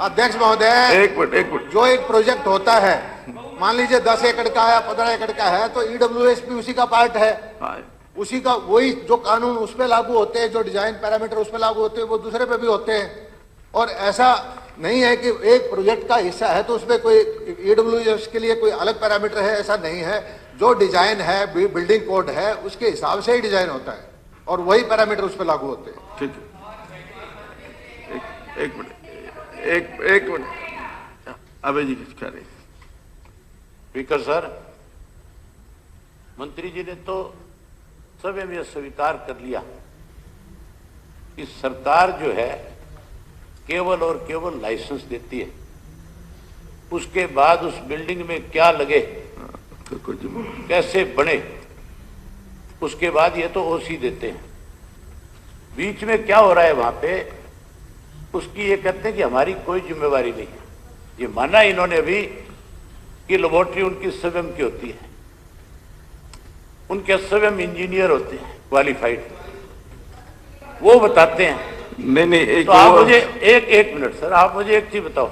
अध्यक्ष महोदय, एक मिनट। जो एक प्रोजेक्ट होता है, मान लीजिए 10 एकड़ का है, 15 एकड़ का है, तो ईडब्ल्यूएस भी उसी का पार्ट है। उसी का वही जो कानून उस पे लागू होते हैं, जो डिजाइन पैरामीटर उस पे लागू होते हैं, वो दूसरे पे भी होते हैं। और ऐसा नहीं है कि एक प्रोजेक्ट का हिस्सा है तो उसमें कोई ईडब्ल्यूएस के लिए कोई अलग पैरामीटर है, ऐसा नहीं है। जो डिजाइन है, बिल्डिंग कोड है, उसके हिसाब से ही डिजाइन होता है और वही पैरामीटर उस पर लागू होते हैं। ठीक है, एक मिनट। अभय जी कुछ कह रहे। स्पीकर सर, मंत्री जी ने तो स्वयं यह स्वीकार कर लिया कि सरकार जो है केवल और केवल लाइसेंस देती है, उसके बाद उस बिल्डिंग में क्या लगे, कैसे बने, उसके बाद ये तो ओसी देते हैं। बीच में क्या हो रहा है वहां पे, उसकी ये कहते हैं कि हमारी कोई जिम्मेवारी नहीं है। ये माना इन्होंने अभी कि लेबोरेटरी उनकी स्वयं की होती है, उनके स्वयं इंजीनियर होते हैं क्वालिफाइड, वो बताते हैं। नहीं, तो आप मुझे एक मिनट सर, आप मुझे एक चीज बताओ,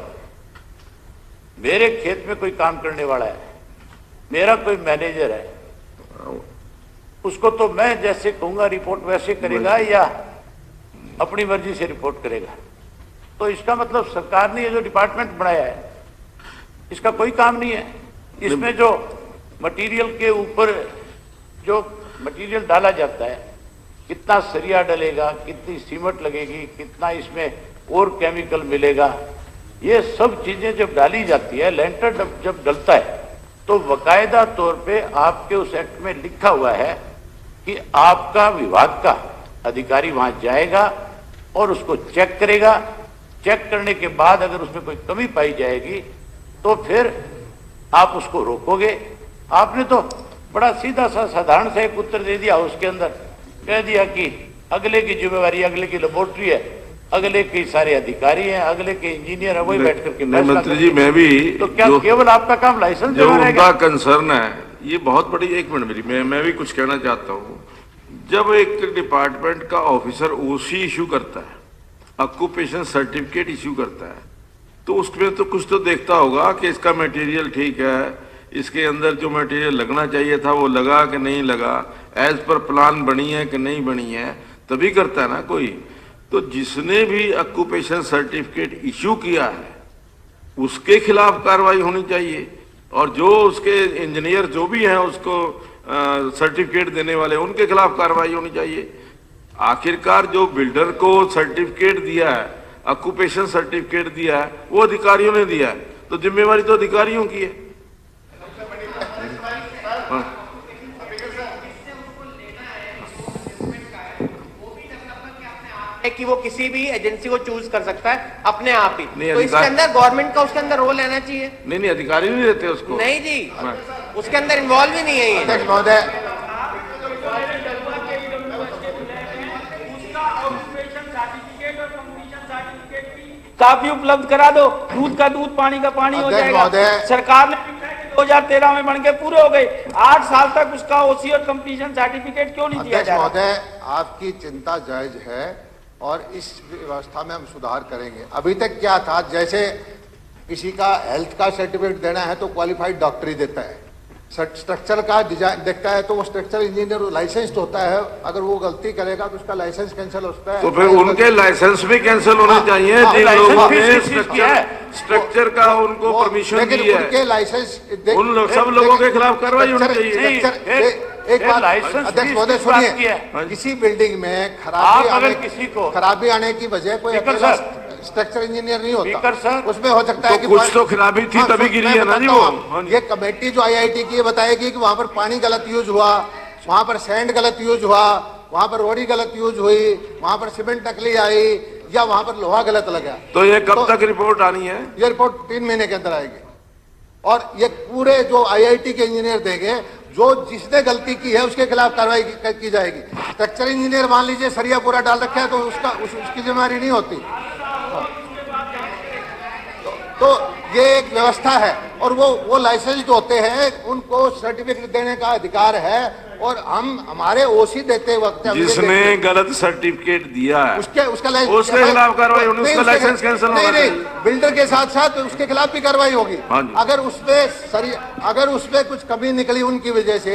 मेरे खेत में कोई काम करने वाला है, मेरा कोई मैनेजर है, उसको तो मैं जैसे कहूंगा रिपोर्ट वैसे करेगा या अपनी मर्जी से रिपोर्ट करेगा? तो इसका मतलब सरकार ने ये जो डिपार्टमेंट बनाया है, इसका कोई काम नहीं है। इसमें जो मटेरियल के ऊपर जो मटेरियल डाला जाता है, कितना सरिया डलेगा, कितनी सीमेंट लगेगी, कितना इसमें और केमिकल मिलेगा, ये सब चीजें जब डाली जाती है, लेंटर जब डलता है, तो बाकायदा तौर पे आपके उस एक्ट में लिखा हुआ है कि आपका विभाग का अधिकारी वहां जाएगा और उसको चेक करेगा। चेक करने के बाद अगर उसमें कोई कमी पाई जाएगी तो फिर आप उसको रोकोगे। आपने तो बड़ा सीधा सा साधारण सा एक उत्तर दे दिया, उसके अंदर कह दिया कि अगले की जिम्मेवारी, अगले की लेबोरेटरी है, अगले के सारे अधिकारी हैं, अगले के इंजीनियर है, वही बैठ करके मंत्री जी मैं भी तो क्या केवल आपका काम लाइसेंस जो उनका कंसर्न है, ये बहुत बड़ी। एक मिनट मेरी, मैं भी कुछ कहना चाहता हूँ। जब एक डिपार्टमेंट का ऑफिसर ओसी इशू करता है, ऑक्यूपेशन सर्टिफिकेट इशू करता है, तो उसमें तो कुछ तो देखता होगा कि इसका मटेरियल ठीक है, इसके अंदर जो मटेरियल लगना चाहिए था वो लगा कि नहीं लगा, एज पर प्लान बनी है कि नहीं बनी है, तभी करता है ना कोई। तो जिसने भी ऑक्यूपेशन सर्टिफिकेट इशू किया है उसके खिलाफ कार्रवाई होनी चाहिए, और जो उसके इंजीनियर जो भी हैं उसको सर्टिफिकेट देने वाले, उनके खिलाफ कार्रवाई होनी चाहिए। आखिरकार जो बिल्डर को सर्टिफिकेट दिया है, ऑक्यूपेशन सर्टिफिकेट दिया है, वो अधिकारियों ने दिया है, तो जिम्मेवारी तो अधिकारियों की है। कि वो किसी भी एजेंसी को चूज कर सकता है अपने आप ही, नहीं, तो इसके अंदर गवर्नमेंट का उसके अंदर रोल लेना चाहिए। नहीं, अधिकारी नहीं देते उसको। नहीं जी, उसके अंदर इन्वॉल्व ही नहीं है ये। अध्यक्ष महोदय, काफी उपलब्ध करा दो, दूध का दूध, पानी का पानी हो जाएगा। सरकार ने 2013 में बन के पूरे हो गए, 8 साल तक उसका ओसी और कंप्लीशन सर्टिफिकेट क्यों नहीं दिया जा रहा? अध्यक्ष महोदय, आपकी चिंता जायज है और इस व्यवस्था में हम सुधार करेंगे। अभी तक क्या था, जैसे किसी का हेल्थ का सर्टिफिकेट देना है तो क्वालिफाइड डॉक्टर ही देता है, स्ट्रक्चर का डिजाइन देखता है तो वो स्ट्रक्चर इंजीनियर लाइसेंस्ड होता है, अगर वो गलती करेगा तो उसका लाइसेंस कैंसिल होता है। तो फिर उनके लाइसेंस भी कैंसिल होने चाहिए जिन लोगों ने स्ट्रक्चर का उनको परमिशन दी है। उनके लाइसेंस उन सब लोगों के खिलाफ कार्रवाई होनी चाहिए। एक बात अध्यक्ष महोदय सुनिए, किसी बिल्डिंग में खराबी आने की वजह कोई स्ट्रक्चर इंजीनियर नहीं होता, उसमें हो सकता है कि कुछ तो खराबी थी तभी गिरी है ना जी वो। ये कमेटी जो आईआईटी की बताएगी कि वहां पर पानी गलत यूज हुआ, वहां पर सैंड गलत यूज हुआ, वहां पर रोड़ी गलत यूज हुई, वहां पर सीमेंट नकली आई, या वहां पर लोहा गलत लगा। तो ये कब तक रिपोर्ट आनी है? ये रिपोर्ट 3 महीने के अंदर आएगी और ये पूरे जो आईआईटी के इंजीनियर देंगे, जो जिसने गलती की है उसके खिलाफ कार्रवाई की जाएगी। स्ट्रक्चर इंजीनियर मान लीजिए सरिया पूरा डाल रखा है तो उसकी जिम्मेदारी नहीं होती। तो ये एक व्यवस्था है और वो लाइसेंस्ड होते हैं, उनको सर्टिफिकेट देने का अधिकार है और हम हमारे ओसी देते वक्त हमने जिसने देखते- गलत सर्टिफिकेट दिया है उसके उसके खिलाफ कार्रवाई होनी, नहीं, उसका उसके- लाइसेंस कैंसिल होना नहीं, चाहिए। बिल्डर के साथ साथ उसके खिलाफ भी कार्रवाई होगी। हाँ जी। अगर उसपे कुछ कमी निकली उनकी वजह से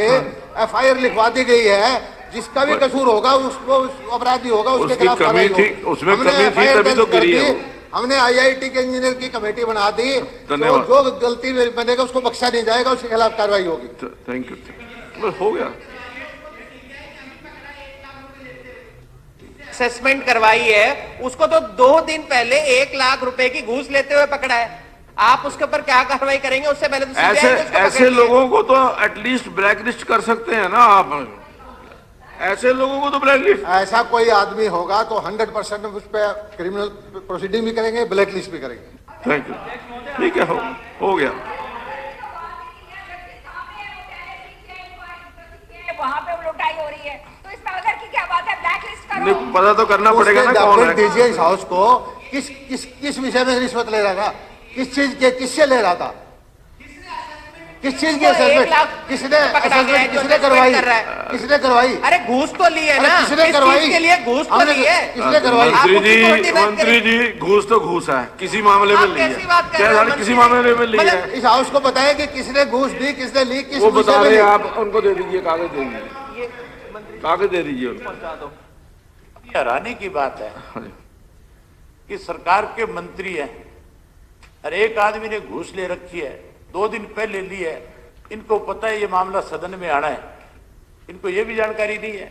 एफआईआर लिखवा दी गई है, जिसका भी कसूर होगा उसको अपराधी होगा उसके उसकी खिलाफ कमी कार्रवाई थी, होगी। उसमें हमने कमी थी, FIR तभी तो दर्ज कर गिरी है दी। वो। हमने आईआईटी के इंजीनियर की कमेटी बना दी। धन्यवाद। जो गलती बनेगा उसको बख्शा नहीं जाएगा, उसके खिलाफ कार्रवाई होगी। थैंक यू, बस हो गया। असेसमेंट करवाई है, उसको तो 2 दिन पहले 1 लाख रुपए की घूस लेते हुए पकड़ा है। आप उसके ऊपर क्या कार्रवाई करेंगे? उससे पहले तो CBI ऐसे ने उसको ऐसे पकड़ लिया। लोगों को तो एटलीस्ट ब्लैक लिस्ट कर सकते हैं ना आप। ऐसे लोगों को तो ब्लैक लिस्ट। ऐसा कोई आदमी होगा तो 100% उस पर क्रिमिनल प्रोसीडिंग भी करेंगे, ब्लैक लिस्ट भी करेंगे। थैंक यू, ठीक है, हो गया। वहाँ पे लुटाई हो रही है, तो इसमें अगर की क्या बात है? ब्लैक लिस्ट करो। नहीं, पता तो करना पड़ेगा ना उसके कौन डॉक्यूमेंट है। दीजिए इस हाउस को। किस विषय में रिश्वत ले रहा था? किस चीज के, किससे ले रहा था? किस चीज की वो 1 असेसमेंट? लाख किसने पकड़ा गया है असेसमेंट जो किसने assessment करवाई? कर रहा है। किसने करवाई? अरे घूस तो ली है अरे ना, किसने इस करवाई? चीज के लिए घूस तो हमने- ली है। किसने करवाई? आप मंत्री उसकी जी, कोर्ट डिनाई मंत्री जी, घूस तो घूस है, किसी मामले में आप ली है। कैसी बात कर क्या रहे हो? सारी किसी मंत्री मामले में ली है? मतलब- इस हाउस को बताया कि किसने घूस दी, किसने ली, किस वो विषय बता में रहे ली। हैं, आप उनको दे दीजिए, कागज दे दीजिए, कागज दे दीजिए उनको। हैरानी की बात है हाँ जी। कि सरकार के मंत्री हैं, हर एक आदमी ने घूस ले रखी है, 2 दिन पहले ली है, इनको पता है ये मामला सदन में आना है, इनको ये भी जानकारी दी है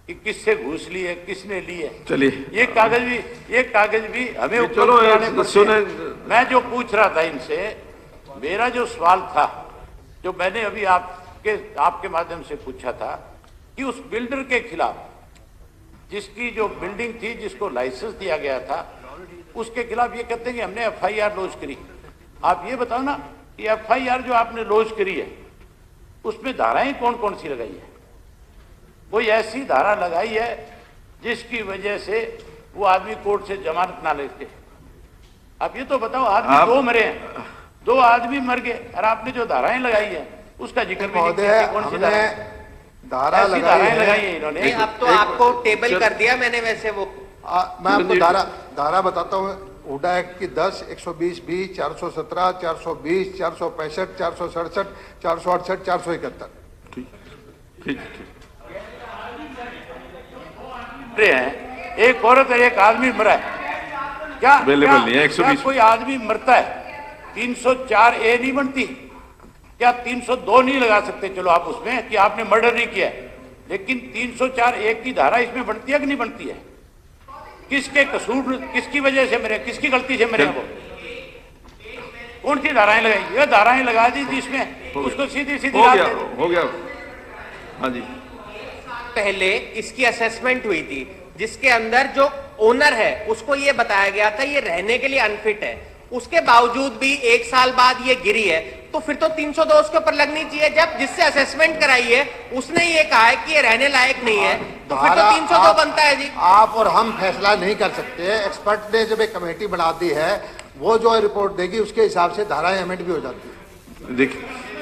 कि किससे घूस ली है, किसने ली है। चलिए, ये कागज भी हमें उपलब्ध चलो, कराने पड़ते सुने। हैं। मैं जो पूछ रहा था इनसे, मेरा जो सवाल था, जो मैंने अभी आपके माध्यम से पूछा था, कि उस बिल्डर के खिलाफ, जिसकी जो बिल्डिंग थी, जिसको लाइसेंस दिया गया था, उसके खिलाफ ये कहते हैं कि हमने एफआईआर लॉन्च करी। आप ये बताओ ना कि एफआईआर जो आपने लॉन्च करी है, उसमें धाराएं कौन कौन सी लगाई है? कोई ऐसी धारा लगाई है जिसकी वजह से वो आदमी कोर्ट से जमानत ना लेते? आप ये तो बताओ, आदमी 2 मरे हैं, 2 आदमी मर गए, और आपने जो धाराएं लगाई है उसका जिक्र भी नहीं महोदय, किया कि कौन सी हमने धाराएं धारा ऐसी लगाई धाराएं लगाई है। है इन्होंने। नहीं, अब तो आपको टेबल कर दिया मैंने वैसे वो। मैं आपको धारा बताता हूँ। हुडा एक्ट की 10, 120B, 417, 420, 465, 467, 468, 471। ठीक ठीक ठीक। हैं, एक औरत है, एक आदमी मरा है। क्या Available नहीं है, 120। क्या कोई आदमी मरता है 304A नहीं बनती? क्या 302 नहीं लगा सकते? चलो आप उसमें कि आपने मर्डर नहीं किया है, लेकिन 304A की धारा इसमें बनती है कि नहीं बनती है? किसके कसूर, किसकी वजह से मरे, किसकी गलती से मरे? वो कौन सी धाराएं लगाई? ये धाराएं लगा दी जिसमें उसको सीधी सीधी हो रात गया, दे दी। हो गया। हाँ जी, पहले इसकी असेसमेंट हुई थी, जिसके अंदर जो ओनर है उसको ये बताया गया था ये रहने के लिए अनफिट है। उसके बावजूद भी 1 साल बाद ये गिरी है, तो फिर तो 302 उसके ऊपर लगनी चाहिए। जब जिससे असेसमेंट कराई है उसने ये कहा है कि ये रहने लायक नहीं है, तो फिर तो धारा 302 बनता है जी। आप और हम फैसला नहीं कर सकते। एक्सपर्ट ने जब एक कमेटी बना दी है, वो जो रिपोर्ट देगी उसके हिसाब से धाराएं अमेंड भी हो जाती है। देखिए